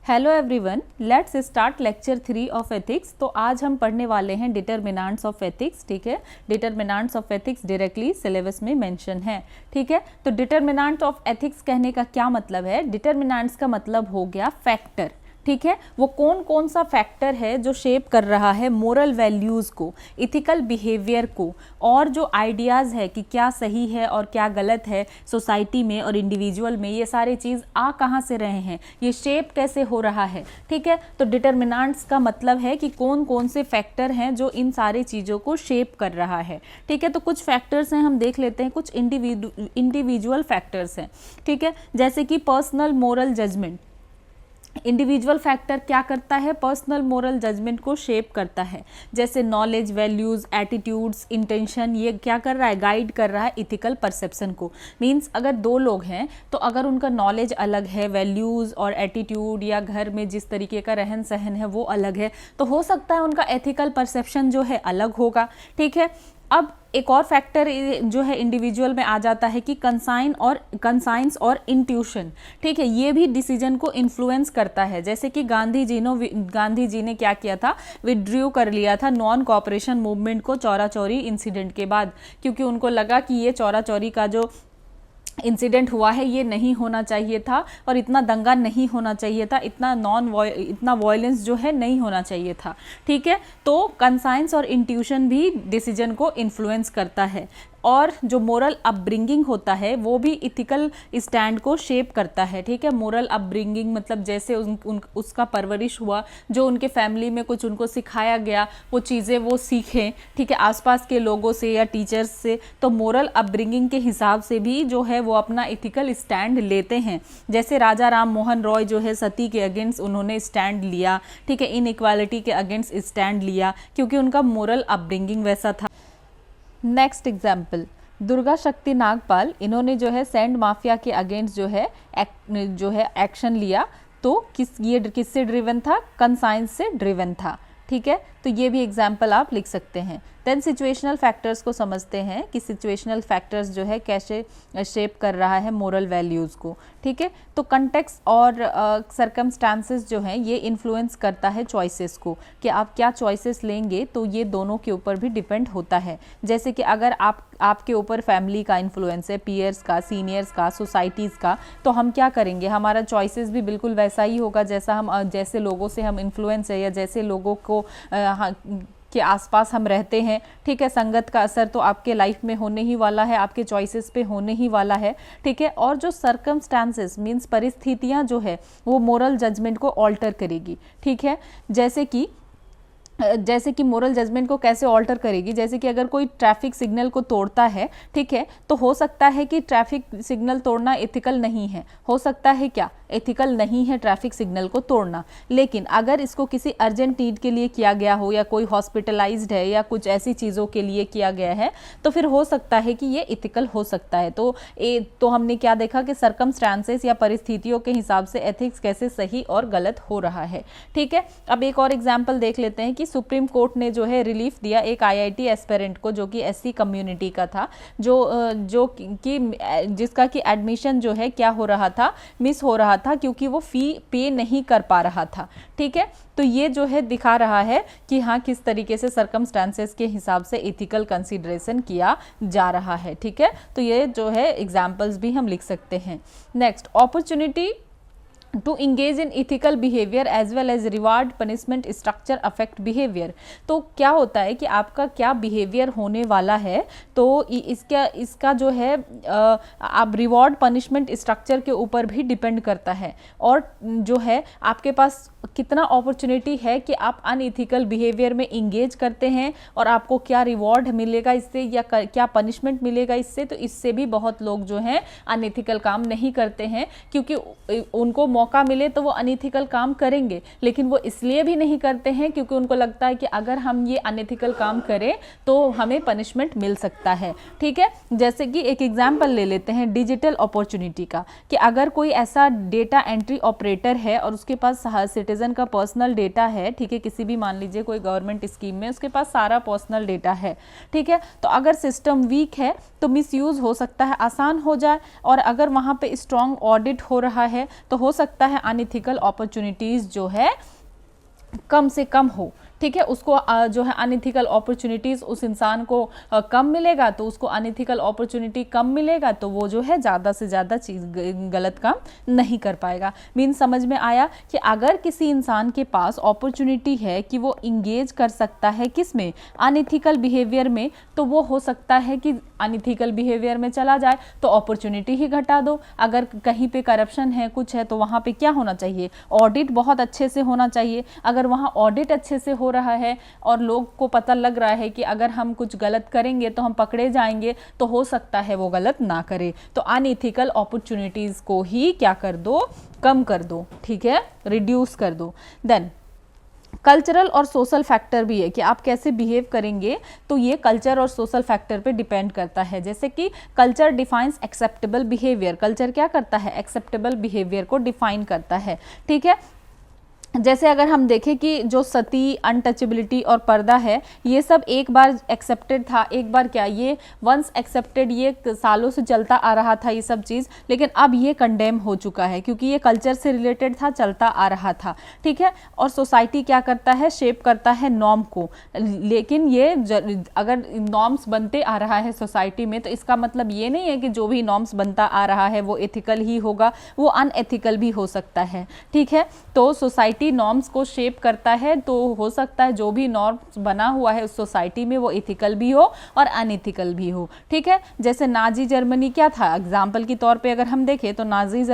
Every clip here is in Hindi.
Hello everyone, let's start lecture 3 of ethics. तो आज हम पढ़ने वाले हैं डिटरमिनेंट्स ऑफ एथिक्स। ठीक है, determinants of ethics directly syllabus में मेंशन है। ठीक है, तो डिटरमिनेंट ऑफ एथिक्स कहने का क्या मतलब है? डिटरमिनेंट्स का मतलब हो गया फैक्टर। ठीक है, वो कौन कौन सा फैक्टर है जो शेप कर रहा है मोरल वैल्यूज़ को, इथिकल बिहेवियर को, और जो आइडियाज़ है कि क्या सही है और क्या गलत है सोसाइटी में और इंडिविजुअल में, ये सारे चीज़ आ कहाँ से रहे हैं, ये शेप कैसे हो रहा है। ठीक है, तो डिटरमिनेंट्स का मतलब है कि कौन कौन से फैक्टर हैं जो इन सारी चीज़ों को शेप कर रहा है। ठीक है, तो कुछ फैक्टर्स हैं, हम देख लेते हैं, कुछ इंडिविजुअल फैक्टर्स हैं। ठीक है, जैसे कि personal moral judgement. Individual factor क्या करता है? पर्सनल मोरल जजमेंट को शेप करता है। जैसे नॉलेज, वैल्यूज़, एटीट्यूड्स, इंटेंशन, ये क्या कर रहा है? गाइड कर रहा है इथिकल परसेप्शन को। मींस अगर दो लोग हैं तो अगर उनका नॉलेज अलग है, वैल्यूज़ और एटीट्यूड या घर में जिस तरीके का रहन सहन है वो अलग है, तो हो सकता है उनका एथिकल परसेप्शन जो है अलग होगा। ठीक है, अब एक और फैक्टर जो है इंडिविजुअल में आ जाता है कि कंसाइंस और इंट्यूशन। ठीक है, ये भी डिसीजन को इन्फ्लुएंस करता है। जैसे कि गांधी जी ने क्या किया था? विड्रॉ कर लिया था नॉन कोऑपरेशन मूवमेंट को चौरा चौरी इंसिडेंट के बाद, क्योंकि उनको लगा कि ये चौरा चौरी का जो इंसिडेंट हुआ है ये नहीं होना चाहिए था और इतना दंगा नहीं होना चाहिए था, इतना वॉयलेंस जो है नहीं होना चाहिए था। ठीक है, तो कंसाइंस और इंट्यूशन भी डिसीजन को इन्फ्लुएंस करता है। और जो मोरल अपब्रिंगिंग होता है वो भी इथिकल स्टैंड को शेप करता है। ठीक है, मोरल अपब्रिंगिंग मतलब जैसे उसका परवरिश हुआ, जो उनके फैमिली में कुछ उनको सिखाया गया वो चीज़ें वो सीखें। ठीक है, आसपास के लोगों से या टीचर्स से, तो मोरल अपब्रिंगिंग के हिसाब से भी जो है वो अपना इथिकल स्टैंड लेते हैं। जैसे राजा राम मोहन रॉय जो है सती के अगेंस्ट उन्होंने स्टैंड लिया। ठीक है, इनइक्वालिटी के अगेंस्ट स्टैंड लिया क्योंकि उनका मोरल अपब्रिंगिंग वैसा था। नेक्स्ट एग्जाम्पल, दुर्गा शक्ति नागपाल, इन्होंने जो है सैंड माफिया के अगेंस्ट जो है एक्शन लिया। तो ये किससे ड्रिवन था? कंसाइंस से ड्रिवन था। ठीक है, तो ये भी एग्जाम्पल आप लिख सकते हैं। देन सिचुएशनल फैक्टर्स को समझते हैं कि सिचुएशनल फैक्टर्स जो है कैसे शेप कर रहा है मोरल वैल्यूज़ को। ठीक है, तो कंटेक्स्ट और सरकमस्टांसेस जो हैं ये इन्फ्लुएंस करता है चॉइसेस को, कि आप क्या चॉइसेस लेंगे, तो ये दोनों के ऊपर भी डिपेंड होता है। जैसे कि अगर आपके ऊपर फैमिली का इन्फ्लुएंस है, पीयर्स का, सीनियर्स का, सोसाइटीज़ का, तो हम क्या करेंगे? हमारा चॉइसेस भी बिल्कुल वैसा ही होगा जैसे लोगों से हम इन्फ्लुएंस है या जैसे लोगों को के आसपास हम रहते हैं। ठीक है, संगत का असर तो आपके लाइफ में होने ही वाला है, आपके चॉइसेस पे होने ही वाला है। ठीक है, और जो सर्कमस्टांसेस मींस परिस्थितियां जो है वो मोरल जजमेंट को ऑल्टर करेगी। ठीक है, जैसे कि मोरल जजमेंट को कैसे ऑल्टर करेगी? जैसे कि अगर कोई ट्रैफिक सिग्नल को तोड़ता है, ठीक है, तो हो सकता है कि ट्रैफिक सिग्नल तोड़ना एथिकल नहीं है, हो सकता है क्या? एथिकल नहीं है ट्रैफिक सिग्नल को तोड़ना। लेकिन अगर इसको किसी अर्जेंट नीड के लिए किया गया हो या कोई हॉस्पिटलाइज्ड है या कुछ ऐसी चीज़ों के लिए किया गया है, तो फिर हो सकता है कि ये एथिकल हो सकता है। तो हमने क्या देखा कि सर्कमस्टांसेस या परिस्थितियों के हिसाब से एथिक्स कैसे सही और गलत हो रहा है। ठीक है, अब एक और एग्जाम्पल देख लेते हैं कि सुप्रीम कोर्ट ने जो है रिलीफ दिया एक IIT एस्पिरेंट को जो कि SC कम्युनिटी का था, जिसका कि एडमिशन जो है क्या हो रहा था? मिस हो रहा था, क्योंकि वो फी पे नहीं कर पा रहा था। ठीक है, तो ये जो है दिखा रहा है कि हाँ किस तरीके से सर्कमस्टांसेस के हिसाब से एथिकल कंसीडरेशन किया जा रहा है। ठीक है, तो ये जो है एग्जाम्पल्स भी हम लिख सकते हैं। Next, opportunity to engage in ethical behaviour as well as reward punishment structure affect behaviour. तो क्या होता है कि आपका क्या बिहेवियर होने वाला है, तो इसका जो है आप रिवॉर्ड पनिशमेंट स्ट्रक्चर के ऊपर भी डिपेंड करता है, और जो है आपके पास कितना अपॉर्चुनिटी है कि आप अनइथिकल बिहेवियर में इंगेज करते हैं और आपको क्या रिवॉर्ड मिलेगा इससे या क्या पनिशमेंट मिलेगा इससे। तो इससे भी बहुत लोग जो हैं अनइथिकल काम नहीं करते हैं, क्योंकि उनको मौका मिले तो वो अनइथिकल काम करेंगे, लेकिन वो इसलिए भी नहीं करते हैं क्योंकि उनको लगता है कि अगर हम ये अनइथिकल काम करें तो हमें पनिशमेंट मिल सकता है। ठीक है, जैसे कि एक एग्जाम्पल ले लेते हैं डिजिटल अपॉर्चुनिटी का, कि अगर कोई ऐसा डेटा एंट्री ऑपरेटर है और उसके पास सिटीजन का पर्सनल डेटा है, ठीक है, किसी भी मान लीजिए कोई गवर्नमेंट स्कीम में उसके पास सारा पर्सनल डेटा है। ठीक है, तो अगर सिस्टम वीक है तो मिसयूज हो सकता है, आसान हो जाए, और अगर वहाँ पे स्ट्रॉन्ग ऑडिट हो रहा है तो हो सकता सकता है अनइथिकल अपॉर्चुनिटीज जो है कम से कम हो, ठीक है, उसको जो है अनइथिकल अपॉर्चुनिटीज उस इंसान को कम मिलेगा, तो उसको अनइथिकल अपॉर्चुनिटी कम मिलेगा तो वो जो है ज़्यादा से ज़्यादा चीज़ गलत काम नहीं कर पाएगा। मीन समझ में आया कि अगर किसी इंसान के पास अपॉर्चुनिटी है कि वो इंगेज कर सकता है किस में, अनइथिकल बिहेवियर में, तो वो हो सकता है कि अनइथिकल बिहेवियर में चला जाए, तो अपॉर्चुनिटी ही घटा दो। अगर कहीं पे करप्शन है, कुछ है, तो वहाँ पे क्या होना चाहिए, ऑडिट बहुत अच्छे से होना चाहिए। अगर वहाँ ऑडिट अच्छे से हो रहा है और लोग को पता लग रहा है कि अगर हम कुछ गलत करेंगे तो हम पकड़े जाएंगे, तो हो सकता है वो गलत ना करे। तो अनइथिकल अपॉर्चुनिटीज को ही क्या कर दो, कम कर दो, ठीक है, रिड्यूस कर दो। देन कल्चरल और सोशल फैक्टर भी है कि आप कैसे बिहेव करेंगे, तो ये कल्चर और सोशल फैक्टर पे डिपेंड करता है। जैसे कि culture defines acceptable behaviour, culture क्या करता है, एक्सेप्टेबल बिहेवियर को डिफाइन करता है, ठीक है। जैसे अगर हम देखें कि जो सती, अनटचेबिलिटी और पर्दा है, ये सब एक बार एक्सेप्टेड था, एक बार क्या, ये वंस एक्सेप्टेड, ये सालों से चलता आ रहा था ये सब चीज़, लेकिन अब ये कंडेम हो चुका है क्योंकि ये कल्चर से रिलेटेड था, चलता आ रहा था, ठीक है। और सोसाइटी क्या करता है, शेप करता है नॉर्म को, लेकिन ये अगर नॉर्म्स बनते आ रहा है सोसाइटी में, तो इसका मतलब ये नहीं है कि जो भी नॉर्म्स बनता आ रहा है वो एथिकल ही होगा, वो अनएथिकल भी हो सकता है, ठीक है। तो सोसाइटी नॉर्म्स को शेप करता है, तो हो सकता है जो भी नॉर्म्स बना हुआ है उस सोसाइटी में वो एथिकल भी हो और अनएथिकल भी हो, ठीक है। जैसे नाजी जर्मनी क्या था, एग्जाम्पल के तौर पे अगर हम देखें तो नाजी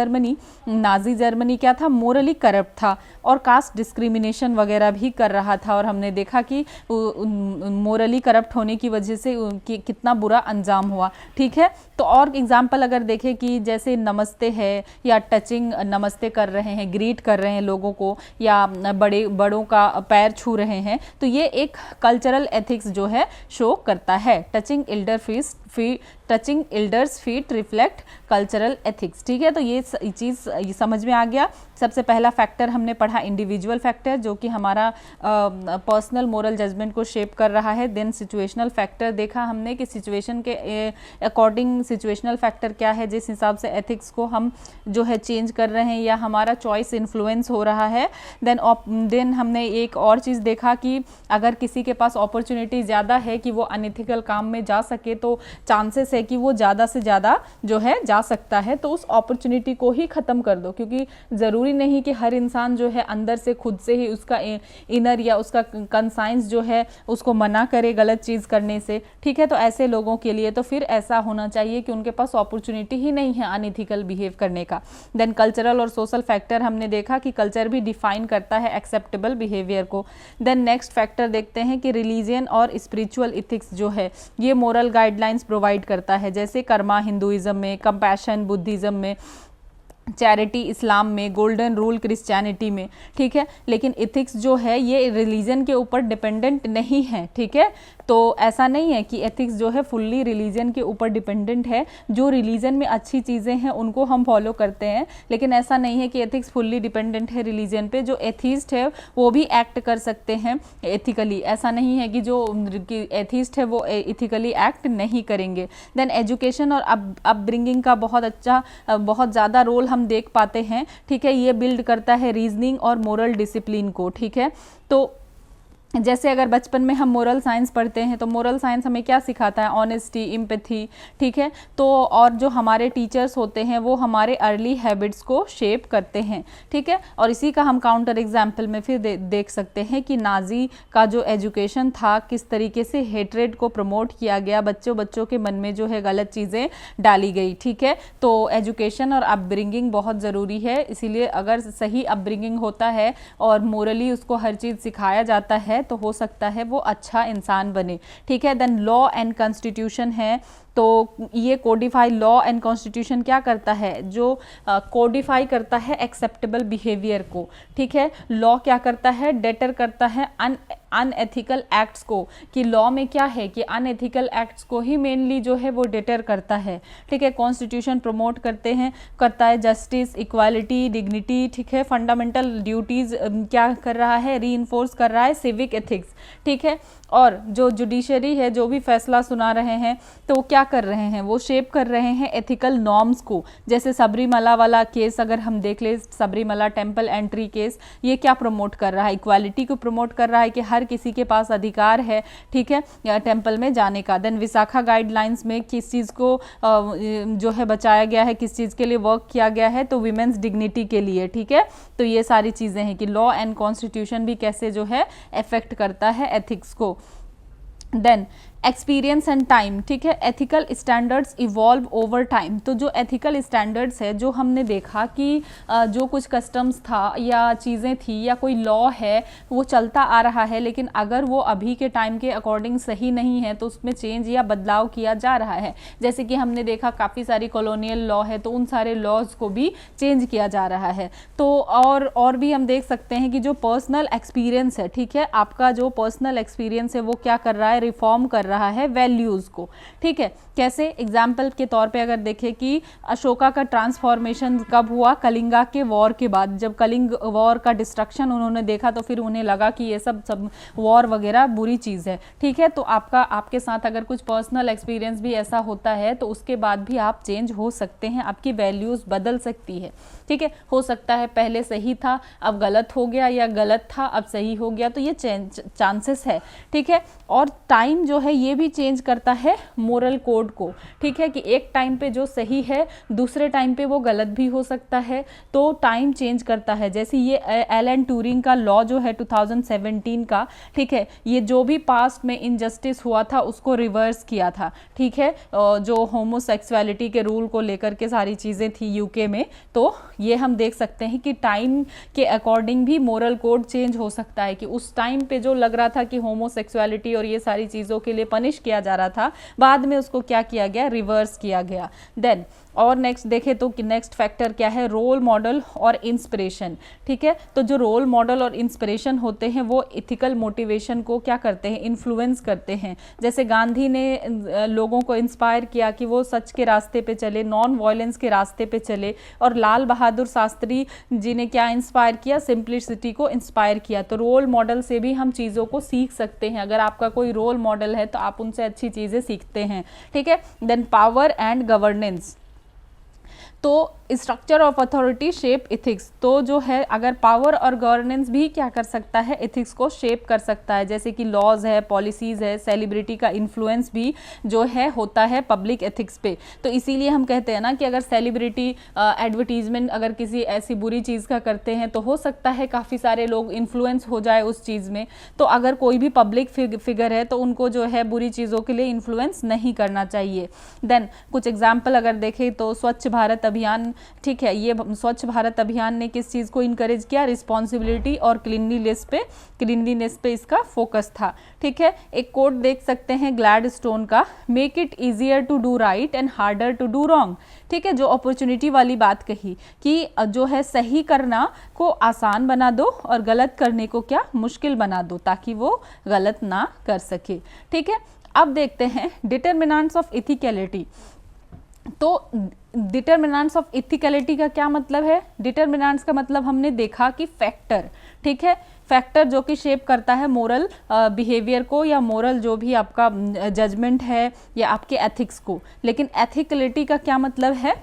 जर्मनी क्या था, मोरली करप्ट था और कास्ट डिस्क्रिमिनेशन वगैरह भी कर रहा था, और हमने देखा कि मोरली करप्ट होने की वजह से कितना बुरा अंजाम हुआ, ठीक है। तो और एग्जाम्पल अगर देखें कि जैसे नमस्ते है या टचिंग, नमस्ते कर रहे हैं, ग्रीट कर रहे हैं लोगों को, या बड़ों का पैर छू रहे हैं, तो ये एक कल्चरल एथिक्स जो है शो करता है। Touching elders feet reflect cultural ethics, ठीक है। तो ये चीज़ समझ में आ गया। सबसे पहला फैक्टर हमने पढ़ा इंडिविजुअल फैक्टर, जो कि हमारा पर्सनल मोरल जजमेंट को शेप कर रहा है। देन सिचुएशनल फैक्टर देखा हमने कि सिचुएशन के अकॉर्डिंग सिचुएशनल फैक्टर क्या है, जिस हिसाब से एथिक्स को हम जो है चेंज कर रहे हैं या हमारा चॉइस इन्फ्लुएंस हो रहा है। देन हमने एक और चीज़ देखा कि अगर किसी के पास अपॉर्चुनिटी ज़्यादा है कि वो अनएथिकल काम में जा सके, तो चांसेस है कि वो ज़्यादा से ज़्यादा जो है जा सकता है, तो उस अपॉर्चुनिटी को ही ख़त्म कर दो, क्योंकि ज़रूरी नहीं कि हर इंसान जो है अंदर से खुद से ही उसका इनर या उसका कंसाइंस जो है उसको मना करे गलत चीज़ करने से, ठीक है। तो ऐसे लोगों के लिए तो फिर ऐसा होना चाहिए कि उनके पास अपॉर्चुनिटी ही नहीं है अनइथिकल बिहेव करने का। देन कल्चरल और सोशल फैक्टर हमने देखा कि कल्चर भी डिफाइन करता है एक्सेप्टेबल बिहेवियर को। देन नेक्स्ट फैक्टर देखते हैं कि रिलीजियन और स्पिरिचुअल इथिक्स जो है ये मोरल गाइडलाइंस प्रोवाइड करता है, जैसे कर्मा हिंदुइज्म में, कंपैशन बुद्धिज्म में, चैरिटी इस्लाम में, गोल्डन रूल क्रिश्चियनिटी में, ठीक है। लेकिन इथिक्स जो है ये रिलीजन के ऊपर डिपेंडेंट नहीं है, ठीक है। तो ऐसा नहीं है कि एथिक्स जो है फुल्ली रिलीजन के ऊपर डिपेंडेंट है। जो रिलीजन में अच्छी चीज़ें हैं उनको हम फॉलो करते हैं, लेकिन ऐसा नहीं है कि एथिक्स फुल्ली डिपेंडेंट है रिलीजन पे। जो एथीस्ट है वो भी एक्ट कर सकते हैं एथिकली, ऐसा नहीं है कि जो एथीस्ट है वो एथिकली एक्ट नहीं करेंगे। देन एजुकेशन और अपब्रिंगिंग का बहुत ज़्यादा रोल हम देख पाते हैं, ठीक है। ये बिल्ड करता है रीजनिंग और मोरल डिसिप्लिन को, ठीक है। तो जैसे अगर बचपन में हम मोरल साइंस पढ़ते हैं तो मोरल साइंस हमें क्या सिखाता है, ऑनेस्टी, एम्पैथी, ठीक है। तो और जो हमारे टीचर्स होते हैं वो हमारे अर्ली हैबिट्स को शेप करते हैं, ठीक है। और इसी का हम काउंटर एग्जाम्पल में फिर देख सकते हैं कि नाजी का जो एजुकेशन था किस तरीके से हेट्रेड को प्रमोट किया गया, बच्चों के मन में जो है गलत चीज़ें डाली गई, ठीक है। तो एजुकेशन और अपब्रिंगिंग बहुत ज़रूरी है, इसीलिए अगर सही अपब्रिंगिंग होता है और मोरली उसको हर चीज़ सिखाया जाता है तो हो सकता है वो अच्छा इंसान बने, ठीक है। देन लॉ एंड कॉन्स्टिट्यूशन है, तो ये कोडिफाई, लॉ एंड कॉन्स्टिट्यूशन क्या करता है, जो कोडिफाई करता है एक्सेप्टेबल बिहेवियर को, ठीक है। लॉ क्या करता है, डेटर करता है अनएथिकल एक्ट्स को, कि लॉ में क्या है कि अनएथिकल एक्ट्स को ही मेनली जो है वो डेटर करता है, ठीक है। कॉन्स्टिट्यूशन प्रमोट करता है जस्टिस, इक्वालिटी, डिग्निटी, ठीक है। फंडामेंटल ड्यूटीज़ क्या कर रहा है, रीइंफोर्स कर रहा है सिविक एथिक्स, ठीक है। और जो जुडिशरी है जो भी फैसला सुना रहे हैं तो क्या कर रहे हैं, वो शेप कर रहे हैं एथिकल नॉर्म्स को। जैसे सबरीमला वाला केस अगर हम देख ले, सबरीमला टेम्पल एंट्री केस, ये क्या प्रमोट कर रहा है? इक्वालिटी को प्रमोट कर रहा है कि हर किसी के पास अधिकार है, ठीक है, टेम्पल में जाने का। देन विशाखा गाइडलाइंस में किस चीज़ को जो है बचाया गया है, किस चीज़ के लिए वर्क किया गया है? तो वीमेंस डिग्निटी के लिए, ठीक है। तो ये सारी चीज़ें हैं कि लॉ एंड कॉन्स्टिट्यूशन भी कैसे जो है अफेक्ट करता है एथिक्स को। देन एक्सपीरियंस एंड टाइम, ठीक है, ethical standards evolve over time. तो जो एथिकल स्टैंडर्ड्स है, जो हमने देखा कि जो कुछ कस्टम्स था या चीज़ें थी या कोई लॉ है वो चलता आ रहा है, लेकिन अगर वो अभी के टाइम के अकॉर्डिंग सही नहीं है तो उसमें चेंज या बदलाव किया जा रहा है। जैसे कि हमने देखा काफ़ी सारी कॉलोनियल लॉ है, तो उन सारे लॉज को भी चेंज किया जा रहा है। तो और भी हम देख सकते हैं कि जो पर्सनल एक्सपीरियंस है, ठीक है, आपका जो पर्सनल एक्सपीरियंस है वो क्या कर रहा है? रिफॉर्म कर रहा है वैल्यूज को, ठीक है। कैसे? एग्जाम्पल के तौर पे अगर देखें कि अशोका का ट्रांसफॉर्मेशन कब हुआ? कलिंगा के वॉर के बाद। जब कलिंग वॉर का डिस्ट्रक्शन उन्होंने देखा तो फिर उन्हें लगा कि ये सब वॉर वगैरह बुरी चीज़ है, ठीक है। तो आपके साथ अगर कुछ पर्सनल एक्सपीरियंस भी ऐसा होता है तो उसके बाद भी आप चेंज हो सकते हैं, आपकी वैल्यूज़ बदल सकती है, ठीक है। हो सकता है पहले सही था अब गलत हो गया, या गलत था अब सही हो गया, तो ये चांसेस है, ठीक है। और टाइम जो है ये भी चेंज करता है मोरल कोड को, ठीक है, कि एक टाइम पे जो सही है दूसरे टाइम पे वो गलत भी हो सकता है, तो टाइम चेंज करता है। जैसे ये एलन ट्यूरिंग का लॉ जो है 2017 का, ठीक है, ये जो भी पास्ट में इनजस्टिस हुआ था उसको रिवर्स किया था, ठीक है, जो होमोसेक्सुअलिटी के रूल को लेकर के सारी चीज़ें थी यूके में। तो ये हम देख सकते हैं कि टाइम के अकॉर्डिंग भी मोरल कोड चेंज हो सकता है, कि उस टाइम पे जो लग रहा था कि होमोसेक्सुअलिटी और ये सारी चीज़ों के लिए पनिश किया जा रहा था, बाद में उसको क्या किया गया? रिवर्स किया गया। देन और नेक्स्ट देखें तो कि नेक्स्ट फैक्टर क्या है? रोल मॉडल और इंस्पिरेशन, ठीक है। तो जो रोल मॉडल और इंस्पिरेशन होते हैं वो इथिकल मोटिवेशन को क्या करते हैं? इन्फ्लुएंस करते हैं। जैसे गांधी ने लोगों को इंस्पायर किया कि वो सच के रास्ते पे चले, नॉन वायलेंस के रास्ते पे चले, और लाल बहादुर शास्त्री जी ने क्या इंस्पायर किया? सिंप्लिसिटी को इंस्पायर किया। तो रोल मॉडल से भी हम चीज़ों को सीख सकते हैं। अगर आपका कोई रोल मॉडल है तो आप उनसे अच्छी चीज़ें सीखते हैं, ठीक है। देन पावर एंड गवर्नेंस, तो structure of authority shape ethics. तो जो है अगर पावर और गवर्नेंस भी क्या कर सकता है? इथिक्स को शेप कर सकता है। जैसे कि लॉज है, पॉलिसीज है, सेलिब्रिटी का इन्फ्लुएंस भी जो है होता है पब्लिक एथिक्स पे। तो इसीलिए हम कहते हैं ना कि अगर सेलिब्रिटी एडवर्टीजमेंट अगर किसी ऐसी बुरी चीज़ का करते हैं तो हो सकता है काफ़ी सारे लोग इन्फ्लुएंस हो जाए उस चीज़ में। तो अगर कोई भी पब्लिक फिगर है तो उनको जो है बुरी चीज़ों के लिए इन्फ्लुएंस नहीं करना चाहिए। देन कुछ एग्जाम्पल अगर देखें तो स्वच्छ भारत अभियान, ठीक है, ये स्वच्छ भारत अभियान ने किस चीज़ को इनकरेज किया? रिस्पॉन्सिबिलिटी और क्लीनलीनेस पे इसका फोकस था, ठीक है। एक कोट देख सकते हैं ग्लैडस्टोन का, make it easier to do right and harder to do wrong, ठीक है। जो अपॉर्चुनिटी वाली बात कही कि जो है सही करना को आसान बना दो और गलत करने को क्या? मुश्किल बना दो, ताकि वो गलत ना कर सके, ठीक है। अब देखते हैं डिटरमिनेंट्स ऑफ इथिकलिटी। तो डिटरमिनेंट्स ऑफ इथिकलिटी का क्या मतलब है? डिटरमिनेंट्स का मतलब हमने देखा कि फैक्टर, ठीक है, फैक्टर जो कि शेप करता है मोरल बिहेवियर को, या मोरल जो भी आपका जजमेंट है या आपके एथिक्स को। लेकिन एथिकलिटी का क्या मतलब है?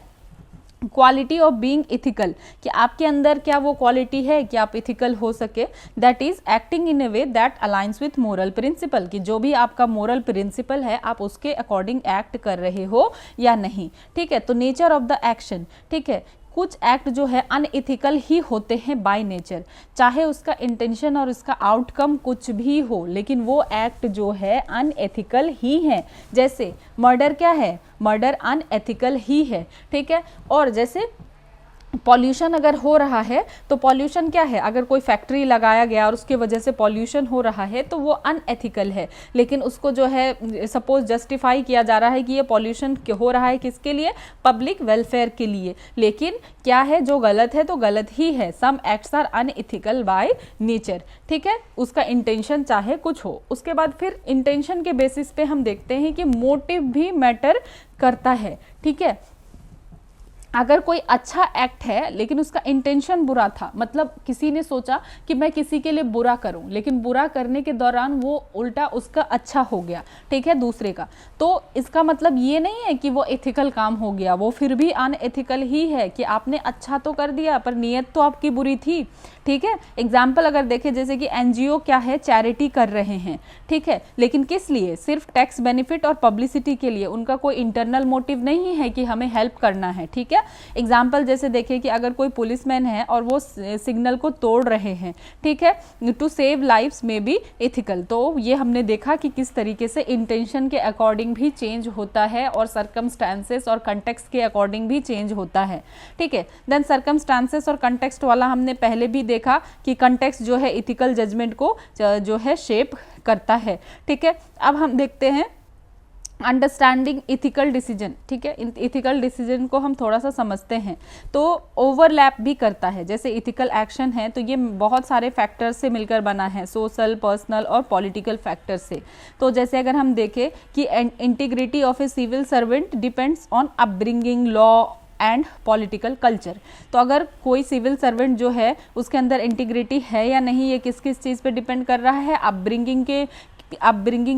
क्वालिटी ऑफ बीइंग इथिकल, कि आपके अंदर क्या वो क्वालिटी है कि आप इथिकल हो सके। That is acting in a way that aligns with moral principle, कि जो भी आपका मोरल प्रिंसिपल है आप उसके अकॉर्डिंग एक्ट कर रहे हो या नहीं, ठीक है। तो नेचर ऑफ द एक्शन, ठीक है, कुछ एक्ट जो है अनइथिकल ही होते हैं बाय नेचर, चाहे उसका इंटेंशन और उसका आउटकम कुछ भी हो, लेकिन वो एक्ट जो है अनएथिकल ही है। जैसे मर्डर क्या है? मर्डर अनएथिकल ही है, ठीक है। और जैसे पॉल्यूशन अगर हो रहा है तो पॉल्यूशन क्या है? अगर कोई फैक्ट्री लगाया गया और उसके वजह से पॉल्यूशन हो रहा है तो वो अनएथिकल है, लेकिन उसको जो है सपोज जस्टिफाई किया जा रहा है कि ये पॉल्यूशन हो रहा है किसके लिए? पब्लिक वेलफेयर के लिए। लेकिन क्या है? जो गलत है तो गलत ही है। Some acts are unethical by nature, ठीक है, उसका इंटेंशन चाहे कुछ हो। उसके बाद फिर इंटेंशन के बेसिस पे हम देखते हैं कि मोटिव भी मैटर करता है, ठीक है। अगर कोई अच्छा एक्ट है लेकिन उसका इंटेंशन बुरा था, मतलब किसी ने सोचा कि मैं किसी के लिए बुरा करूं, लेकिन बुरा करने के दौरान वो उल्टा उसका अच्छा हो गया, ठीक है, दूसरे का, तो इसका मतलब ये नहीं है कि वो एथिकल काम हो गया, वो फिर भी अनएथिकल ही है कि आपने अच्छा तो कर दिया पर नीयत तो आपकी बुरी थी, ठीक है। एग्जाम्पल अगर देखें, जैसे कि एनजीओ क्या है, चैरिटी कर रहे हैं, ठीक है, लेकिन किस लिए, सिर्फ टैक्स बेनिफिट और पब्लिसिटी के लिए, उनका कोई इंटरनल मोटिव नहीं है कि हमें हेल्प करना है, ठीक है। एग्जाम्पल जैसे देखिए कि अगर कोई पुलिसमैन है और वो सिग्नल को तोड़ रहे हैं, ठीक है, टू सेव लाइव्स में बी एथिकल, तो ये हमने देखा कि किस तरीके से इंटेंशन के अकॉर्डिंग भी चेंज होता है और सर्कमस्टांसेस और कंटेक्स्ट के अकॉर्डिंग भी चेंज होता है, ठीक है। देन सर्कमस्टांसेस और कंटेक्स्ट वाला हमने पहले भी देखा कि कंटेक्स्ट जो है इथिकल जजमेंट को जो है शेप करता है, ठीक है। अब हम देखते हैं अंडरस्टैंडिंग इथिकल डिसीजन, ठीक है। इथिकल डिसीजन को हम थोड़ा सा समझते हैं तो ओवरलैप भी करता है, जैसे इथिकल एक्शन है तो ये बहुत सारे फैक्टर्स से मिलकर बना है, सोशल, पर्सनल और पॉलिटिकल फैक्टर से। तो जैसे अगर हम देखें कि integrity of a civil servant depends on upbringing, law and political culture, तो अगर कोई सिविल सर्वेंट जो है उसके अंदर इंटीग्रिटी है या नहीं, ये किस किस चीज़ पे डिपेंड कर रहा है, अपब्रिंगिंग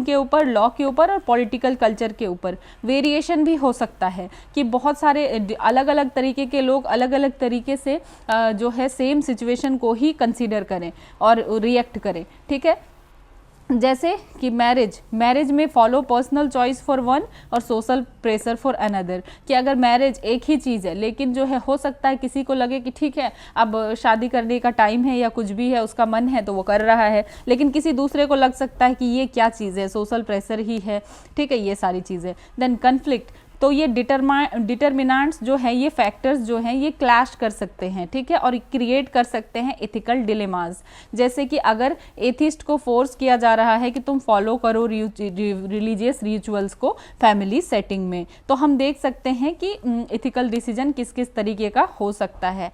के ऊपर, लॉ के ऊपर और पॉलिटिकल कल्चर के ऊपर। वेरिएशन भी हो सकता है कि बहुत सारे अलग अलग तरीके के लोग अलग अलग तरीके से जो है सेम सिचुएशन को ही कंसीडर करें और रिएक्ट करें, ठीक है। जैसे कि मैरिज में follow personal choice for one और सोशल प्रेशर फॉर अनदर, कि अगर मैरिज एक ही चीज़ है लेकिन जो है हो सकता है किसी को लगे कि ठीक है अब शादी करने का टाइम है या कुछ भी है, उसका मन है तो वो कर रहा है, लेकिन किसी दूसरे को लग सकता है कि ये क्या चीज़ है, सोशल प्रेशर ही है, ठीक है, ये सारी चीज़ें। देन कन्फ्लिक्ट, तो ये डिटरमिनेंट्स जो है, ये फैक्टर्स जो हैं ये क्लैश कर सकते हैं, ठीक है, और क्रिएट कर सकते हैं एथिकल डिलेमास। जैसे कि अगर एथिस्ट को फोर्स किया जा रहा है कि तुम फॉलो करो रिलीजियस रिचुअल्स को फैमिली सेटिंग में, तो हम देख सकते हैं कि एथिकल डिसीजन किस किस तरीके का हो सकता है।